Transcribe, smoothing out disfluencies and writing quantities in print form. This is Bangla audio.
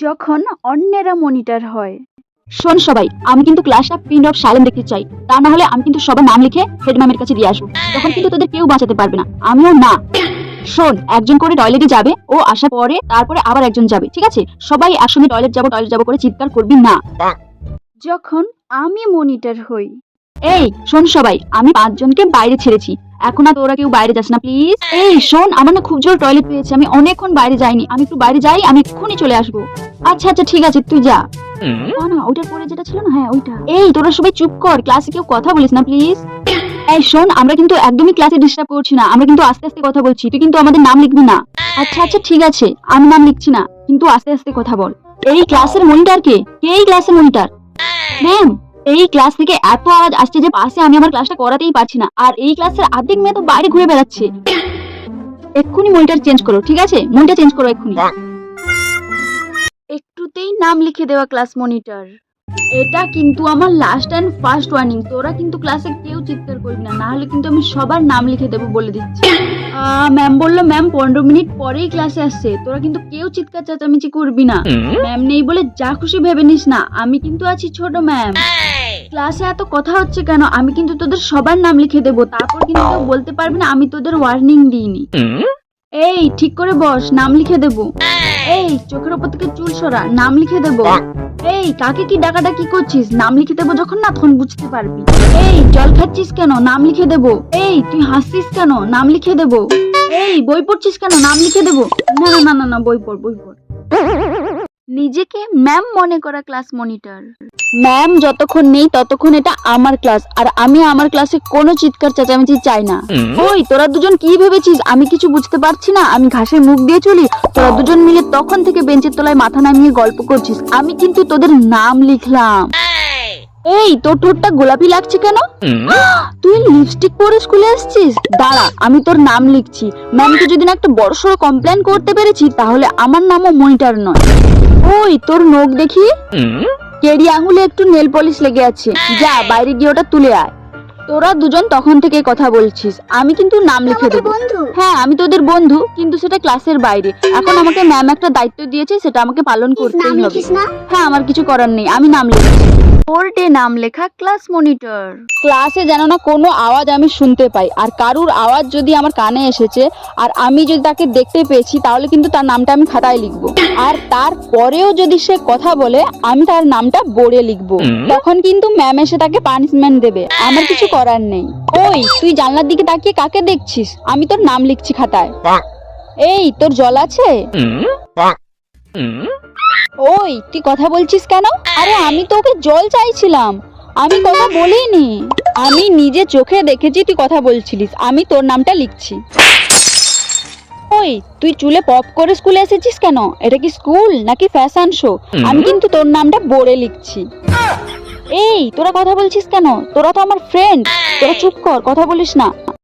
যখন অন্যেরা মনিটর হয়। শোন সবাই, আমি কিন্তু ক্লাসটা প্রিন্ট আউট সাইলেন্ট দেখতে চাই। তা না হলে আমি কিন্তু সবার নাম লিখে হেড ম্যামের কাছে দিয়ে আসবো। তখন কিন্তু তোদের কেউ বাঁচাতে পারবে না, আমিও না। শোন, একজন করে টয়লেটে যাবে, ও আসার পরে তারপরে আবার একজন যাবে, ঠিক আছে? সবাই একসঙ্গে টয়লেট যাবো করে চিৎকার করবি না। যখন আমি মনিটর হই। এই শোন সবাই, আমি 5 জনকে বাইরে ছেড়েছি, এখন আর তোরা কেউ বাইরে যাস না প্লিজ। এই শোন, আমার না খুব জোর টয়লেট পেয়েছে, আমি অনেকক্ষণ বাইরে যাইনি, আমি একটু বাইরে যাই, আমি এক্ষুনি চলে আসবো। আচ্ছা আচ্ছা ঠিক আছে, তুই যা। না ওইটার পরে যেটা ছিল না, হ্যাঁ ওইটা। এই তোরা সবাই চুপ কর, ক্লাসে কেউ কথা বলিস না প্লিজ। এই শোন, আমরা কিন্তু একদমই ক্লাসে ডিস্টার্ব করছি না, আমরা কিন্তু আস্তে আস্তে কথা বলছি, তুই কিন্তু আমাদের নাম লিখবি না। আচ্ছা আচ্ছা ঠিক আছে, আমি নাম লিখছি না, কিন্তু আস্তে আস্তে কথা বল। এই ক্লাসের মনিটর কে? কে এই ক্লাসের মনিটর? ম্যাম, এই ক্লাস থেকে এত আওয়াজ আসছে যে পাশে আমি আমার ক্লাসটা করাতেই পারছি না, আর এই ক্লাসের অর্ধেক মেয়ে তো বাইরে ঘুরে বেড়াচ্ছে। এক্ষুনি মনিটর চেঞ্জ করো, ঠিক আছে? মনিটর চেঞ্জ করো এক্ষুনি। একটুতেই নাম লিখে দেওয়া ক্লাস মনিটর। এটা কিন্তু আমার লাস্ট এন্ড ফার্স্ট ওয়ার্নিং, তোরা কিন্তু ক্লাসে কেউ চিৎকার করবি না, না হলে কিন্তু আমি সবার নাম লিখে দেবো বলে দিচ্ছি। ম্যাম বললো ম্যাম 15 মিনিট পরেই ক্লাসে আসছে, তোরা কিন্তু কেউ চিৎকার চেঁচামেচি করবি না। ম্যাম নেই বলে যা খুশি ভেবে নিস না, আমি কিন্তু আছি ছোট ম্যাম। ক্লাসে এত কথা হচ্ছে কেন? আমি কিন্তু তোদের সবার নাম লিখে দেবো, তারপর কিন্তু কেউ বলতে পারবি না আমি তোদের ওয়ার্নিং দিইনি। এই ঠিক করে বস, নাম লিখে দেবো। এই চোখের ওপর থেকে চুল সরা, নাম লিখে দেবো। এই কাকে কি ডাকাডাকি করছিস? নাম লিখে দেবো যখন না তখন বুঝতে পারবি। এই জল খাচ্ছিস কেন? নাম লিখে দেবো। এই তুই হাসছিস কেন? নাম লিখে দেবো। এই বই পড়ছিস কেন? নাম লিখে দেবো। না না না না না, বই পড় বই পড়। নিজেকে ম্যাম মনে করা ক্লাস মনিটর। ম্যাম যতক্ষণ নেই ততক্ষণ এটা আমার ক্লাস, আর আমি আমার ক্লাসে কোনো চিৎকার চেঁচামেচি চাই না। ওই তোরা দুজন কি ভেবেছিস আমি কিছু বুঝতে পারছি না, আমি ঘাসের মুখ দিয়ে চলি? তোরা দুজন মিলে তখন থেকে বেঞ্চের তলায় মাথা নামিয়ে গল্প করছিস, আমি কিন্তু তোদের নাম লিখলাম। এই তোর ঠোঁটটা গোলাপি লাগছে কেন? তুই লিপস্টিক পরে স্কুলে আসছিস? দাঁড়া, আমি তোর নাম লিখছি। ম্যামকে যদি না একটা বড়সড় কমপ্লেন করতে পেরেছি, তাহলে আমার নামও মনিটর নয়। ওই তোর নখ দেখি, কেড়ি আঙুলে একটু নেল পলিশ লেগে আছে, যা বাইরে গিয়ে ওটা তুলে আয়। তোরা দুজন তখন থেকে কথা বলছিস, আমি কিন্তু নাম লিখে দেবো। হ্যাঁ আমি তোদের বন্ধু, কিন্তু সেটা ক্লাসের বাইরে। এখন আমাকে ম্যাম একটা দায়িত্ব দিয়েছে, সেটা আমাকে পালন করতেই হবে। হ্যাঁ আমার কিছু করার নেই, আমি নাম লিখছি। বোর্ডে নাম লেখা ক্লাস মনিটর। ক্লাসে যেন না কোনো আওয়াজ আমি শুনতে পাই, আর কারুর আওয়াজ যদি আমার কানে এসেছে আর আমি যদি তাকে দেখতে পেয়েছি, তাহলে কিন্তু তার নামটা আমি খাতায় লিখবো। আর তারপরেও যদি সে কথা বলে, আমি তার নামটা বোর্ডে লিখবো। তখন কিন্তু ম্যাম এসে তাকে পানিশমেন্ট দেবে, আমার কিছু করার নেই। ওই তুই জানলার দিকে তাকিয়ে কাকে দেখছিস? আমি তোর নাম লিখছি খাতায়। এই তোর জল আছে? ওই তুই কথা বলছিস কেন? আরে আমি তোকে জল চাইছিলাম, আমি কথা বলিনি। আমি নিজে চোখে দেখেছি তুই কথা বলছিলিস, আমি তোর নামটা লিখছি। ওই তুই চুলে পপ করে স্কুলে এসেছিস কেন? এটা কি স্কুল নাকি ফ্যাশন শো? আমি কিন্তু তোর নামটা বোর্ডে লিখছি। এই তোরা কথা বলছিস কেন? তোরা তো আমার ফ্রেন্ড, তোরা চুপ কর, কথা বলিস না।